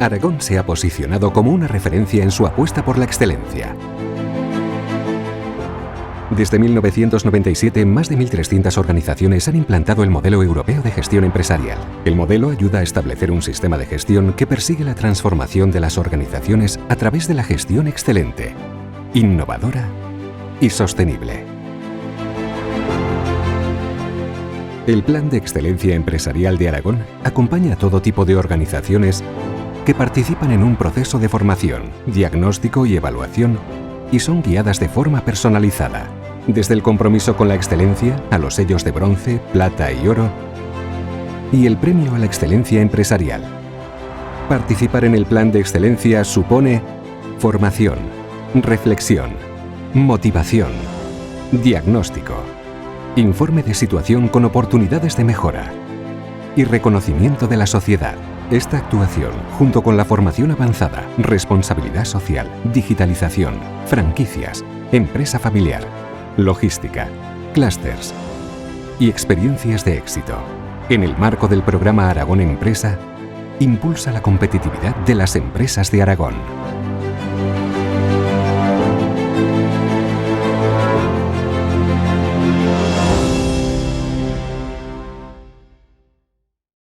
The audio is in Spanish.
Aragón se ha posicionado como una referencia en su apuesta por la excelencia. Desde 1997, más de 1.300 organizaciones han implantado el modelo europeo de gestión empresarial. El modelo ayuda a establecer un sistema de gestión que persigue la transformación de las organizaciones a través de la gestión excelente, innovadora y sostenible. El Plan de Excelencia Empresarial de Aragón acompaña a todo tipo de organizaciones que participan en un proceso de formación, diagnóstico y evaluación y son guiadas de forma personalizada. Desde el compromiso con la excelencia a los sellos de bronce, plata y oro y el premio a la excelencia empresarial. Participar en el Plan de Excelencia supone formación, reflexión, motivación, diagnóstico, informe de situación con oportunidades de mejora y reconocimiento de la sociedad. Esta actuación, junto con la formación avanzada, responsabilidad social, digitalización, franquicias, empresa familiar, logística, clústeres y experiencias de éxito, en el marco del programa Aragón Empresa, impulsa la competitividad de las empresas de Aragón.